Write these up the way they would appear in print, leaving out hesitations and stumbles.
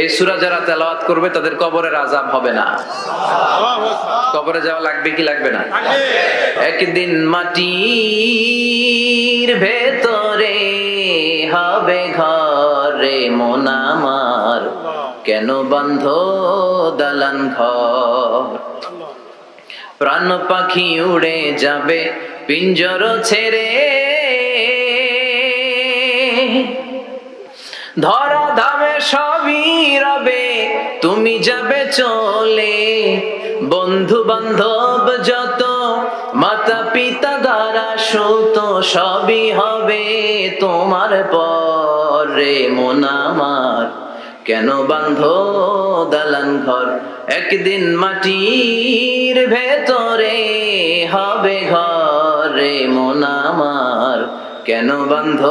এই সূরা যারা তেলাওয়াত করবে তাদের কবরের আযাব হবে না। কবরে যাওয়া লাগবে কি লাগবে না? একদিন মাটির ভেতরে হবে ঘরে মন আমার, কেন বান্ধ দালান ঘর? প্রাণ পাখি উড়ে যাবে পিঞ্জর ছেড়ে, ধরা ধামে সবই রবে তুমি যাবে চলে। বন্ধু বান্ধব যত মাতা পিতা দ্বারা সুত সবই হবে তোমার পরে মন আমার, কেন বান্ধ দালান ঘর? একদিন মাটির ভেতরে হবে ঘরে মন আমার, কেন বান্ধ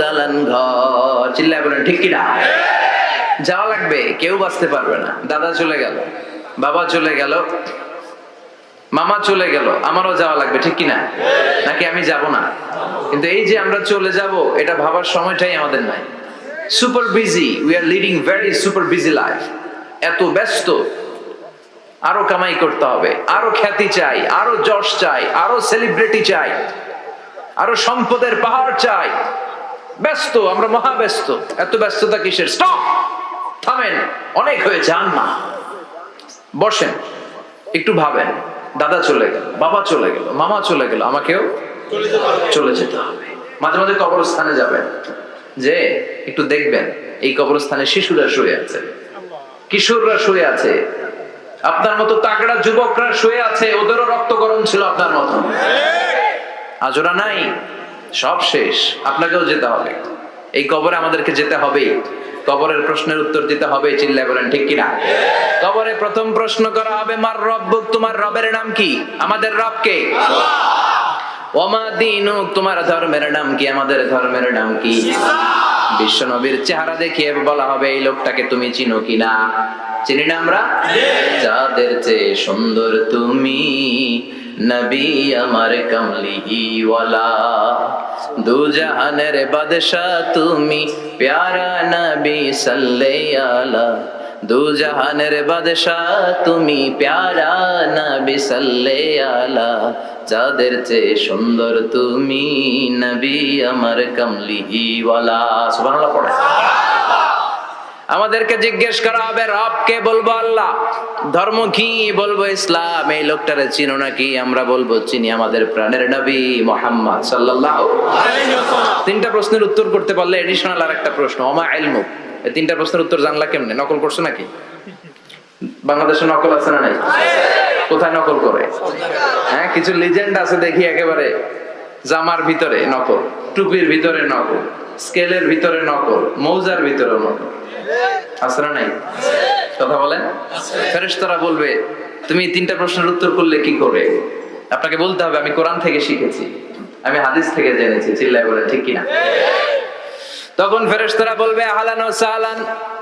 দালান ঘর? চিল্লায় বলেন ঠিক কিনা? যাওয়া লাগবে, কেউ বাঁচতে পারবে না। দাদা চলে গেল, বাবা চলে গেল, মামা চলে গেল, আমারও যাওয়া লাগবে ঠিক কিনা? নাকি আমি যাব না? কিন্তু এই যে আমরা চলে যাব এটা ভাবার সময়টাই আমাদের নাই। Super busy, we are leading very super busy life. এত ব্যস্ত, আরো কামাই করতে হবে, আরো খ্যাতি চাই, আরো যশ চাই, আরো সেলিব্রিটি চাই, আরো সম্পদের পাহাড় চাই। ব্যস্ত, আমরা মহা ব্যস্ত। এত ব্যস্ততা কিসের? স্টপ, থামেন, অনেক হয়েছে, আর না। বসেন, একটু ভাবেন। দাদা চলে গেল, বাবা চলে গেল, মামা চলে গেল, আমাকেও চলে যেতে হবে। মাঝে মাঝে কবরস্থানে যাবেন, যে একটু দেখবেন এই কবরস্থানে শিশুরা শুয়ে আছে, কিশোররা শুয়ে আছে, আপনার মতো তাগড়া যুবকরা শুয়ে আছে, ওদেরও রক্ত গরম ছিল আপনার মতো। আজ ওরা নাই, সব শেষ। আপনাকেও যেতে হবে, এই কবরে আমাদেরকে যেতে হবে। কবরের প্রশ্নের উত্তর দিতে হবে। চিল্লায় বলেন ঠিক কিনা? কবরে প্রথম প্রশ্ন করা হবে, মার রব্বুক, তোমার রবের নাম কি? আমাদের রব কে? আল্লাহ। ওমা দীনুক, তোমার ধর্মের নাম কি? আমাদের ধর্মের নাম কি? বিশ্ব নবীর চেহারা দেখিয়ে বলা হবে, এই লোকটাকে তুমি চিনো কিনা? চিনি না আমরা? যাদের চেয়ে সুন্দর তুমি নবী আমার কমলি ওয়ালা, দু জাহানের বাদশা তুমি প্যারা নবী সাল্লাল্লাহু আলা, দু জাহানের বাদশা তুমি প্যারা নবী সাল্লাল্লাহু আলা, যাদের চেয়ে সুন্দর তুমি নবী আমার কমলি ওয়ালা। সুবহানাল্লাহ পড়ে। আমাদেরকে জিজ্ঞেস করা হবে, রব কে? বলবো আল্লাহ। ধর্ম কি? বলবো ইসলাম। এই লোকটারে চিনো নাকি? আমরা বলবো চিনি, আমাদের প্রাণের নবী মুহাম্মদ সাল্লাল্লাহু আলাইহি ওয়াসাল্লাম। তিনটা প্রশ্নের উত্তর করতে পারলে এডিশনাল আরেকটা প্রশ্ন, ওমা ইলমুক। এই তিনটা প্রশ্নের উত্তর জানলা কেমনে? নকল করছো নাকি? বাংলাদেশে নকল আছে না নাই? কোথায় নকল করে? হ্যাঁ, কিছু লিজেন্ড আছে দেখি, একেবারে জামার ভিতরে নকল, টুপির ভিতরে নকল, স্কেলের ভিতরে নকল, মৌজার ভিতরে নকল। আছে না নাই? কথা বলেন। ফেরেশতারা বলবে, তুমি তিনটা প্রশ্নের উত্তর করলে কি করে? আপনাকে বলতে হবে, আমি কোরআন থেকে শিখেছি, আমি হাদিস থেকে জেনেছি। চিল্লায় বলেন ঠিক কিনা? তখন ফেরেশতারা বলবে, আহলান ওয়া সাহলান,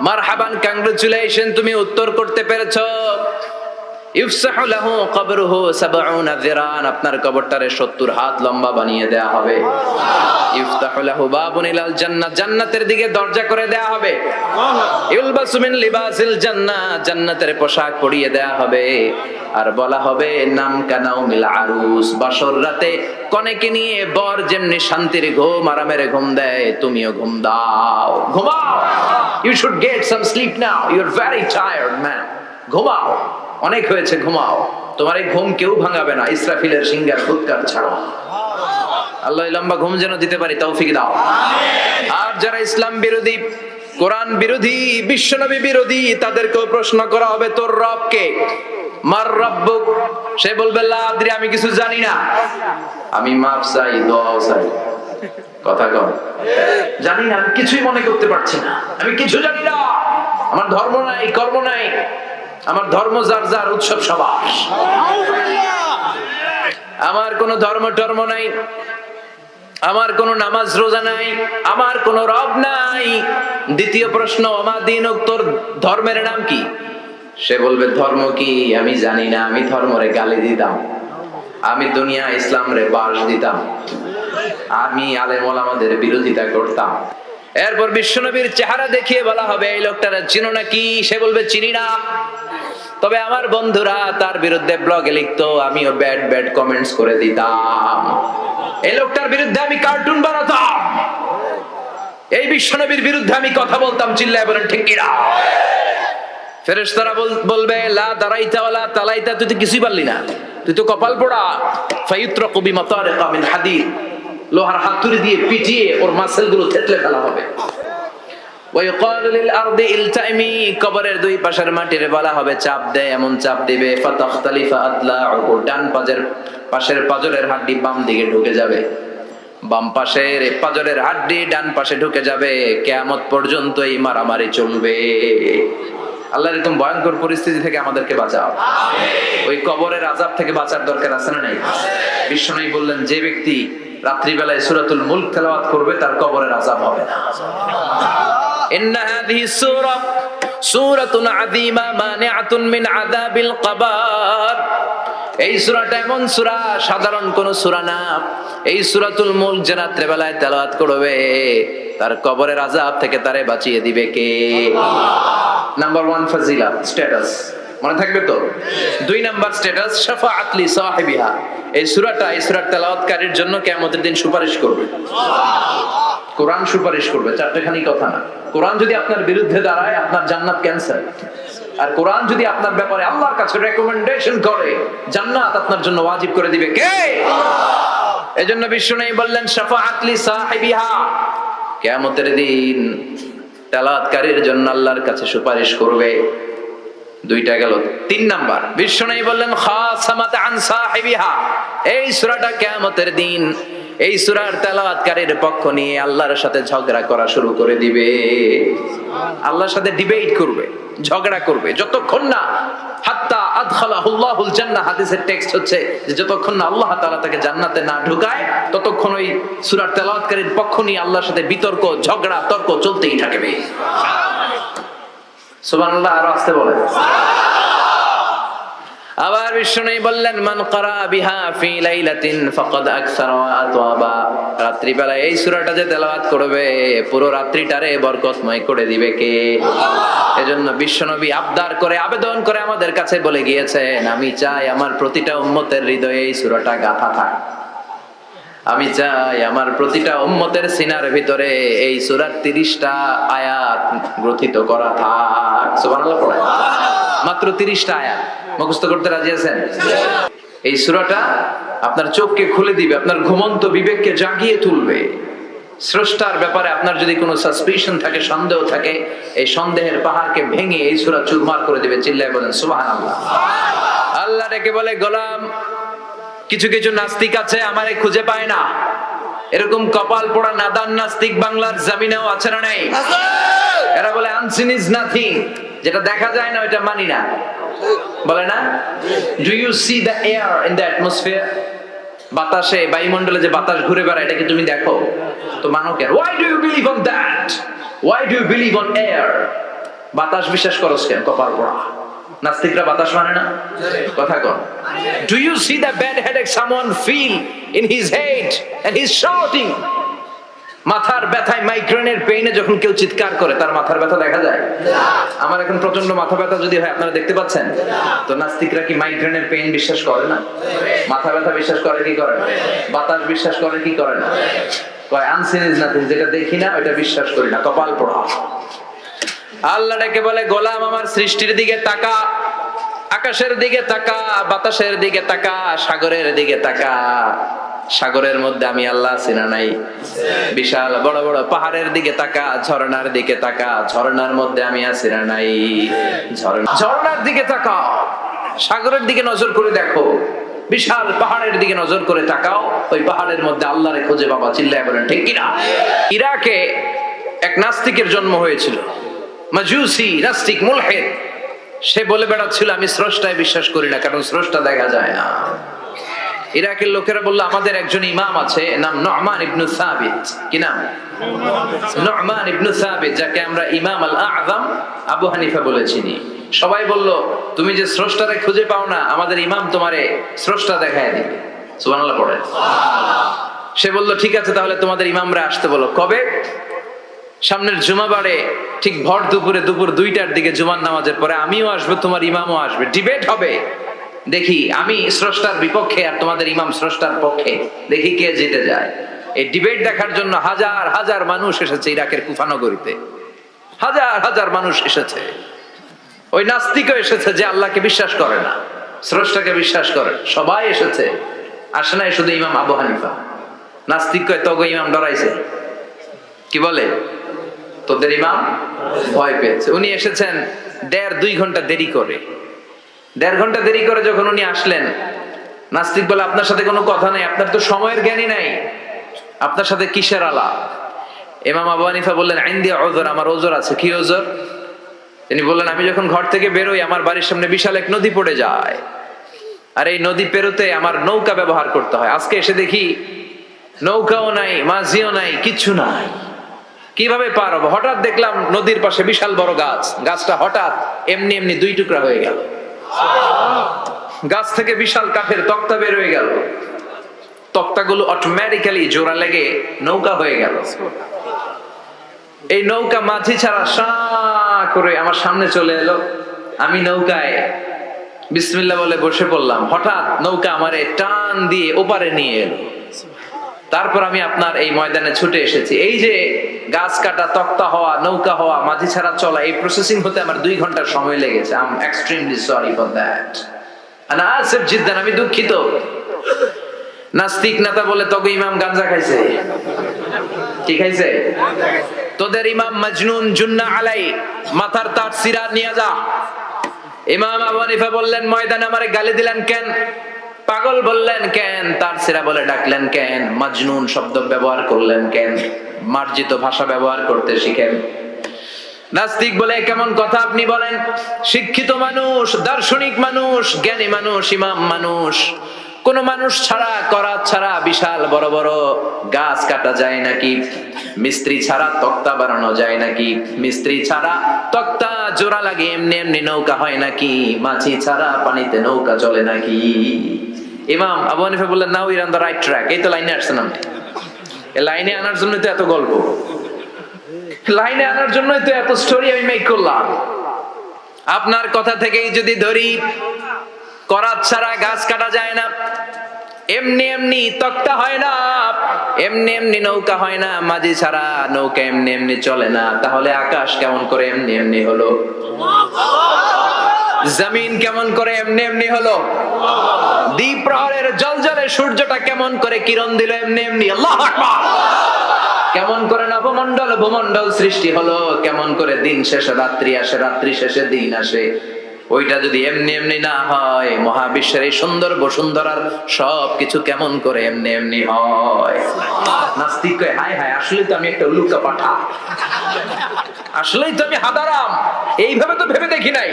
মারহাবান, কংগ্রাচুলেশন, তুমি উত্তর করতে পেরেছো। ইফসাহু লাহু কবরুহু ৭০ যিরান, আপনার কবরটারে ৭০ হাত লম্বা বানিয়ে দেয়া হবে। ইফতাহু লাহু বাবুন ইলাল জান্নাহ, জান্নাতের দিকে দরজা করে দেয়া হবে। ইউলবাসু মিন লিবাসিল জান্নাহ, জান্নাতের পোশাক পরিয়ে দেয়া হবে। আর বলা হবে, নাম কানাউমিল আরুস, বাসর রাতে কনেকে নিয়ে বর যেমনি শান্তির ঘুম, আরামের ঘুম দেয়, তুমিও ঘুম দাও, ঘুমাও। You should get some sleep now, you are very tired man, ঘুমাও, অনেক হয়েছে, ঘুমাও। তোমার এই ঘুম কেউ ভাঙাবে না, ইসরাফিলের সিংহার ফুৎকার ছাড়া। আল্লাহ লম্বা ঘুম যেন দিতে পারি, তৌফিক দাও। আর যারা ইসলাম বিরোধী, কোরআন বিরোধী, বিশ্বনবী বিরোধী, তাদেরকেও প্রশ্ন করা হবে, তোর রব কে? মার রব্বুক, সে বলবে লা আদরি, আমি কিছু জানি না, আমি মাফ চাই, দোয়া চাই। কথা কম, জানি না, আমি কিছুই মনে করতে পারছি না, আমি কিছু জানি না, আমার ধর্ম নাই, কর্ম নাই, আমার ধর্ম যার যার, উৎসব সবার, আমার কোনো ধর্ম টর্ম নাই, আমার কোনো নামাজ রোজা নাই, আমার কোনো রব নাই। দ্বিতীয় প্রশ্ন, ওমা দীনুক, তোর ধর্মের নাম কি? সে বলবে, ধর্ম কি আমি জানি না, আমি ধর্মরে গালি দিতাম, আমি দুনিয়া ইসলাম রে বাস দিতাম, আমি আলেম ওলামাদের বিরোধিতা করতাম, এরপর বিশ্বনবীর চেহারা দেখিয়ে বলা হবে এই লোকটারা চিনো নাকি? সে বলবে চিনি না, তবে আমার বন্ধুরা তার বিরুদ্ধে ব্লগে লিখতো, আমিও ব্যাড ব্যাড কমেন্টস করে দিতাম, এই লোকটার বিরুদ্ধে আমি কার্টুন বানাতাম, এই বিশ্বনবীর বিরুদ্ধে আমি কথা বলতাম, চিল্লায় বলেন ঠিক কিনা? ফেরেশতারা বলবে লা দারাইতা ওয়ালা তালাইতা, তুই তো কিছুই পারলি না, তুই তো কপাল পোড়া। ফায়ুত্রাকু বিমাতারিকা মিন হাদিদ, লোহার হাতুড়ি দিয়ে পিটিয়ে ওর মাসেলগুলো থেতলে ফেলা হবে। ওয়ায়ুকালু লিল আরদি ইলতাইমি, কবরের দুই পাশের মাটিরে বলা হবে চাপ দে, এমন চাপ দিবে ফাতাখতালিফা আদলাউ, ডান পাশের পাজরের হাড্ডি বাম দিকে ঢুকে যাবে, বাম পাশের পাজরের হাড্ডি ডান পাশে ঢুকে যাবে, কিয়ামত পর্যন্ত এই মারামারি চলবে। আল্লাহ এরকম ভয়ঙ্কর পরিস্থিতি থেকে আমাদেরকে বাঁচাও, ওই কবরের আযাব থেকে বাঁচার দরকার আছে না নাই? বিশ্বনবী বললেন যে ব্যক্তি রাত্রিবেলায় সূরাতুল মুলক তেলাওয়াত করবে তার কবরের আযাব হবে না। ইন্না হাযিহি সূরাতুন আযীমা মানিআতুন মিন আযাবিল কবর, এই সূরাটা এমন সূরা, সাধারণ কোন সূরা না। এই সূরাতুল মুলক যে রাত্রিবেলায় তেলাওয়াত করবে তার কবরের আযাব থেকে তারে বাঁচিয়ে দিবে কে? নাম্বার 1 ফাজিলাত স্ট্যাটাস, মনে থাকবে তো? 2 নাম্বার স্ট্যাটাস শাফাআত লি সাহিবিহা, এই সূরাটা এই সূরার তেলাওয়াতকারীর জন্য কিয়ামতের দিন সুপারিশ করবে। কোরআন সুপারিশ করবে, চারটেখানি কথা না। কোরআন যদি আপনার বিরুদ্ধে দাঁড়ায় আপনার জান্নাত ক্যান্সেল, আর কোরআন যদি আপনার ব্যাপারে আল্লাহর কাছে রেকমেন্ডেশন করে জান্নাত আপনার জন্য ওয়াজিব করে দিবে কে? এজন্য বিশ্বনবী বললেন শাফাআত লি সাহিবিহা, কিয়ামতের দিন তেলাওয়াতকারীর জন্য আল্লাহর কাছে সুপারিশ করবে। 2টা গেল। 3 নাম্বার বিশ্বনবী বললেন খাসামাত আন সাহিবিহা, এই সূরাটা কিয়ামতের দিন এই সূরার তেলাওয়াতকারীর পক্ষ নিয়ে আল্লাহর সাথে ঝগড়া করা শুরু করে দিবে, আল্লাহর সাথে ডিবেট করবে, ঝগড়া করবে, যতক্ষণ না হাত্তা আদখালাহুল্লাহুল জান্নাহ, হাদিসের টেক্সট হচ্ছে যে যতক্ষণ না আল্লাহ তাআলা তাকে জান্নাতে না ঢুকায় ততক্ষণ ওই সূরার তেলাওয়াতকারীর পক্ষ নিয়ে আল্লাহর সাথে বিতর্ক, ঝগড়া, তর্ক চলতেই থাকবে। সুবহানাল্লাহ, আর আস্তে বলেন। আবার বিশ্বনবী বললেন মান ক্বারা বিহা ফি লাইলাতিন ফাকাদ আকসারা ওয়া আতওয়াবা, রাত্রিবেলায় এই সূরাটা যে তেলাওয়াত করবে পুরো রাত্রিটারে বরকতময় করে দিবে কে? এজন্য বিশ্বনবী আবদার করে আবেদন করে আমাদের কাছে বলে গিয়েছেন, আমি চাই আমার প্রতিটা উম্মতের হৃদয়ে এই সূরাটা গাঁথা থাক, আমি চাই আমার প্রতিটা উম্মতের সিনার ভিতরে এই সূরার 30টা আয়াত গ্রথিত করা থাক। সুবহানাল্লাহ পড়ে, মাত্র 30টা আয়াত মুখস্থ করতে রাজি আছেন? এই সূরাটা আপনার চোখকে খুলে দিবে, আপনার ঘুমন্ত বিবেককে জাগিয়ে তুলবে। স্রষ্টার ব্যাপারে আপনার যদি কোনো সাসপিশন থাকে, সন্দেহ থাকে, এই সন্দেহের পাহাড়কে ভেঙে এই সূরা চুরমার করে দিবে। চিল্লায় বলেন সুবহানাল্লাহ। আল্লাহ ডেকে বলে গোলাম, কিছু কিছু নাস্তিক আছে আমারে খুঁজে পায় না, এরকম কপাল পোড়া নাদান নাস্তিক বাংলার জমিনেও আছে না নাই? এরা বলে আনসিন ইজ নাথিং, যেটা দেখা যায় না ওইটা মানি না, বলে না? Do you see the air in the atmosphere, বাতাসে বায়ুমণ্ডলে যে বাতাস ঘুরে বেড়ায় এটাকে তুমি দেখো তো মানো কেন? Why do you believe on that, why do you believe on air, বাতাস বিশ্বাস করছ কেন? কপাল পোড়া নাস্তিকরা বাতাস মানে না, কথা কর। Do you see the bad headache someone feel in his head and he is shouting, মাথার ব্যথায় মাইগ্রেনের পেইনে যখন কেউ চিৎকার করে তার মাথার ব্যথা দেখা যায়? আমার এখন প্রচন্ড মাথা ব্যথা যদি হয় আপনারা দেখতে পাচ্ছেন তো নাস্তিকরা কি মাইগ্রেনের পেইন বিশ্বাস করে না? মাথা ব্যথা বিশ্বাস করে কি করে না? বাতাস বিশ্বাস করে কি করে না? কয় আনসিন ইজ নাথিং, যেটা দেখি না ওটা বিশ্বাস করি না, কপাল পোড়া। আল্লাহ ডেকে বলে গোলাম আমার সৃষ্টির দিকে তাকা, আকাশের দিকে তাকা, বাতাসের দিকে তাকা, সাগরের দিকে তাকা, সাগরের মধ্যে আমি আল্লাহ আছি না নাই? বিশাল বড় বড় পাহাড়ের দিকে তাকা, ঝর্ণার দিকে তাকা, ঝর্ণার মধ্যে আমি আছি না নাই? ঝর্ণার দিকে তাকা, সাগরের দিকে নজর করে দেখো, বিশাল পাহাড়ের দিকে নজর করে তাকাও, ওই পাহাড়ের মধ্যে আল্লাহরে খুঁজে পাবা। চিল্লায় বলেন ঠিক কিনা? ইরাকে এক নাস্তিকের জন্ম হয়েছিল, মাজুসি নাস্তিক মুলহিদ। সে বলে বেড়াচ্ছিল আমি স্রষ্টায় বিশ্বাস করি না, কারণ স্রষ্টা দেখা যায় না। ইরাকের লোকেরা বলল আমাদের একজন ইমাম আছে, নাম নু'মান ইবনে সাবিত। কি নাম? নু'মান ইবনে সাবিত, যাকে আমরা ইমাম আল আযম আবু হানিফা বলে চিনি। সবাই বলল তুমি যে স্রষ্টারে খুঁজে পাও না, আমাদের ইমাম তোমারে স্রষ্টা দেখায় দিবে। সুবহানাল্লাহ পড়ে। সে বলল ঠিক আছে তাহলে তোমাদের ইমামরা আসতে বলো। কবে? সামনের জুমাবারে ঠিক ভর দুপুরে দুপুর 2টার দিকে জুমার নামাজের পরে আমিও আসবো, তোমার ইমামও আসবে, ডিবেট হবে। দেখি আমি স্রষ্টার বিপক্ষে আর তোমাদের ইমাম স্রষ্টার পক্ষে, দেখি কে জিতে যায়। এই ডিবেট দেখার জন্য হাজার হাজার মানুষ এসেছে ইরাকের কুফানগরীতে, হাজার হাজার মানুষ এসেছে। ওই নাস্তিকও এসেছে যে আল্লাহকে বিশ্বাস করে না, স্রষ্টাকে বিশ্বাস করে, সবাই এসেছে। আসে নাই শুধু ইমাম আবু হানিফা। নাস্তিক কয় তগো ইমাম ডরাইছে, কি বলে তোদের ইমাম ভয় পেয়েছে। উনি এসেছেন 1.5-2 ঘন্টা দেরি করে। 1.5 ঘন্টা দেরি করে যখন উনি আসলেন, নাস্তিক বলে আপনার সাথে কোনো কথা নাই, আপনার তো সময়ের জ্ঞানই নাই, আপনার সাথে কিসের আলাপ? ইমাম আবু হানিফা বললেন ইনদি উযর, আমার ওজর আছে। কি ওজর? তিনি বললেন আমি যখন ঘর থেকে বেরোই আমার বাড়ির সামনে বিশাল এক নদী পড়ে যায়, আর এই নদী পেরোতে আমার নৌকা ব্যবহার করতে হয়। আজকে এসে দেখি নৌকাও নাই, মাঝিও নাই, কিচ্ছু নাই, কিভাবে পার হবো? হঠাৎ দেখলাম নদীর পাশে বিশাল বড় গাছ, গাছটা হঠাৎ এমনি এমনি 2 টুকরা হয়ে গেল। গাছ থেকে বিশাল কাঠের তক্তা বের হয়ে গেল, তক্তাগুলো অটোমেটিক্যালি জোড়া লেগে নৌকা হয়ে গেল। এই নৌকা মাঝি ছাড়া সা করে আমার সামনে চলে এলো। আমি নৌকায় বিসমিল্লাহ বলে বসে পড়লাম। হঠাৎ নৌকা আমারে টান দিয়ে ওপারে নিয়ে এলো। তারপর আমি আপনার এই ময়দানে ছুটে এসেছি। এই যে গাছ কাটা, তক্তা হওয়া, নৌকা হওয়া, মাঝি ছাড়া চলা, এই প্রসেসিং হতে আমার 2 ঘন্টা সময় লেগেছে। I am extremely sorry for that. আনা আসিফ জিদ্দান, আমি দুঃখিত। নাস্তিক নেতা বলে তবে ইমাম গাঞ্জা খাইছে। কি খাইছে? তোদের ইমাম মজনুন, জুন্না আলাই, মাথার তার সিরা নিয়ে যা। ইমাম আবু হানিফা বললেন ময়দানে আমারে গালি দিলেন কেন? পাগল বললেন কেন? তার সিরা বলে ডাকলেন কেন? মজনুন শব্দ ব্যবহার করলেন কেন? মার্জিত ভাষা ব্যবহার করতে শিখেন। নাস্তিক বলে কেমন কথা আপনি বলেন? শিক্ষিত মানুষ, দার্শনিক মানুষ, জ্ঞানী মানুষ, ইমাম মানুষ, কোন মানুষ ছাড়া, করাত ছাড়া বিশাল বড় বড় গাছ কাটা যায় নাকি? মিস্ত্রি ছাড়া তক্তা বানানো যায় নাকি? মিস্ত্রি ছাড়া তক্তা জোড়া লাগে এমনি এমনি নৌকা হয় নাকি? মাঝি ছাড়া পানিতে নৌকা চলে নাকি? ইমাম আবু হানিফা বললেন now you are on the right track. এই তো লাইনে আসছেন আপনি। এই লাইনে আনার জন্য তো এত গল্প, লাইনে আনার জন্যই তো এত স্টোরি আমি মেক করলাম। আপনার কথা থেকেই যদি ধরি, করাত ছাড়া গাছ কাটা যায় না, এমনি এমনি তক্তা হয় না, এমনি এমনি নৌকা হয় না, মাঝি ছাড়া নৌকা এমনি এমনি চলে না, তাহলে আকাশ কেমন করে এমনি এমনি হলো? জমিন কেমন করে এমনি এমনি হলো? দ্বীপ প্রহরের জলজলে সূর্যটা কেমন করে কিরণ দিল এমনি এমনি? আল্লাহু আকবার। কেমন করে নবমণ্ডল ভূমণ্ডল সৃষ্টি হলো? কেমন করে দিন শেষে রাত্রি আসে, রাত্রি শেষে দিন আসে? ওইটা যদি এমনি এমনি না হয়, মহাবিশ্বের এই সুন্দর বসুন্ধরার সবকিছু কেমন করে এমনি এমনি হয়? নাস্তিক কয় হায় হায়, আসলেই তো আমি একটা উল্লুকা পাঠা, আসলেই তো আমি হাদারাম, এইভাবে তো ভেবে দেখি নাই।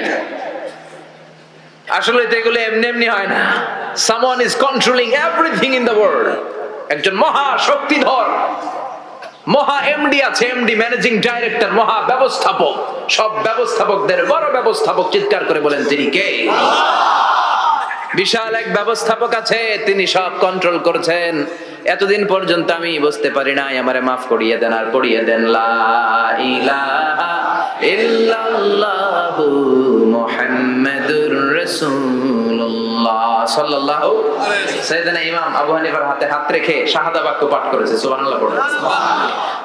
আসলে তো এগুলো এমনি এমনি হয় না। Someone is controlling everything in the world. একজন মহা শক্তিধর মহা এমডি আছে, এমডি ম্যানেজিং ডাইরেক্টর, মহা ব্যবস্থাপক, সব ব্যবস্থাপকদের বড় ব্যবস্থাপক। চিৎকার করে বলেন তিনি কে? বিশাল এক ব্যবস্থাপক আছে, তিনি সব কন্ট্রোল করছেন। এতদিন পর্যন্ত আমি বুঝতে পারি নাই, আমারে মাফ করিয়ে দেন আর পড়িয়ে দেন লা ইলাহা ইল্লাল্লাহু মুহাম্মাদুর রাসূলুল্লাহ সাল্লাল্লাহু আলাইহি ওয়াসাল্লাম। সাইয়েদনা ইমাম আবু হানিফার হাতে হাত রেখে শাহাদা বাক্য পাঠ করেছে। সুবহানাল্লাহ পড়ুন।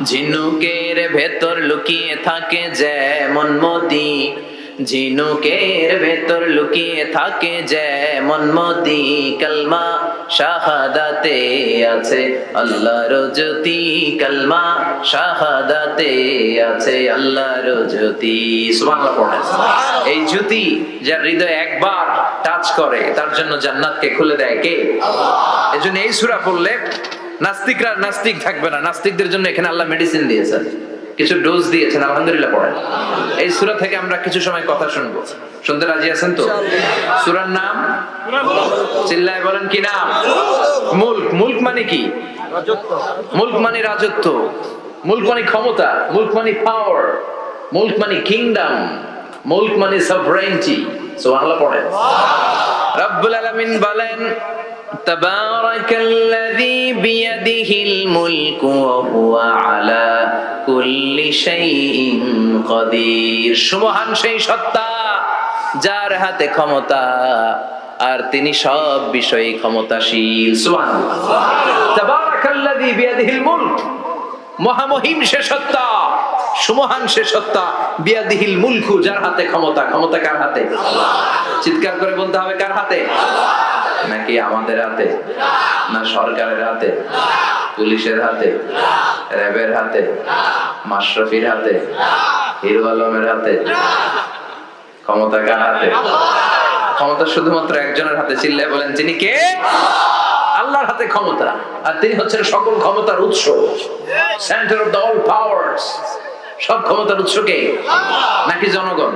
ঝিনুকের ভেতর লুকিয়ে থাকে যেমন মতি, ঝিনুকের ভেতর লুকিয়ে থাকে যেমন মতি, কালমা শাহাদাতে আছে আল্লাহর জ্যোতি, কালমা শাহাদাতে আছে আল্লাহর জ্যোতি। সুবহানাল্লাহ পড়েন। এই জ্যোতি যার হৃদয়ে একবার টাচ করে তার জন্য জান্নাতকে খুলে দেয় কে? আল্লাহ। এজন্য এই সূরা পড়লে নাস্তিকরা নাস্তিক থাকবে না। নাস্তিকদের জন্য এখানে আল্লাহ মেডিসিন দিয়েছেন, কিছু ডোজ দিয়েছেন। আলহামদুলিল্লাহ পড়েন। এই সূরা থেকে আমরা কিছু সময় কথা শুনবো। শুনতে রাজি আছেন তো? সূরার নাম চিল্লায় বলেন কি নাম? মুলক। মুলক মানে কি? মুলক মানে রাজত্ব, মুলক মানে ক্ষমতা, মুলক মানে পাওয়ার, মুলক মানে কিংডম, মুলক মানে সভরেন্টি। সুবহানাল্লাহ পড়েন। রব্বুল আলামিন বলেন তাবারাকাল্লাযী বিয়াদিহিল মুলকু ওয়া হুয়া আলা কুল্লি শাইইন কাদির। সুমহান সেই সত্তা যার হাতে ক্ষমতা আর তিনি সব বিষয়ে ক্ষমতাশীল। সুবহানাল্লাহ। তাবারাকাল্লাযী বিয়াদিহিল মুলক, মহামহিম সে সত্তা, সুমহান সে সত্তা, বিয়াদিহিল মুলকু, যার হাতে ক্ষমতা। ক্ষমতা কার হাতে? চিৎকার করে বলতে হবে, কার হাতে? নাকি আমাদের হাতে? না সরকারের হাতে, পুলিশের হাতে, র্যাবের হাতে, মাশরাফির হাতে, হিরো আলমের হাতে? ক্ষমতা কার হাতে? ক্ষমতা শুধুমাত্র একজনের হাতে। চিল্লায় বলেন, তিনি কে? আল্লাহর হাতে ক্ষমতা, আর তিনি হচ্ছেন সকল ক্ষমতার উৎস, centre of the all powers. সব ক্ষমতার উৎস কে? নাকি জনগণ?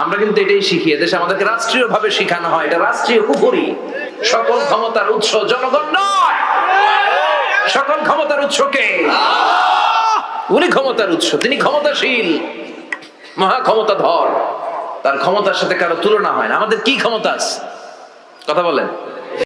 আমরা কিন্তু এটাই শিখি, এদেশে আমাদেরকে রাষ্ট্রীয় ভাবে শিখানো হয়, এটা রাষ্ট্রীয় কুফরি। সকল ক্ষমতার উৎস জনগণ নয়, সকল ক্ষমতার উৎস কে? উনি ক্ষমতার উৎস, তিনি ক্ষমতাশীল, মহা ক্ষমতাধর, তার ক্ষমতার সাথে কারো তুলনা হয় না। আমাদের কি ক্ষমতা আছে? কথা বলেন।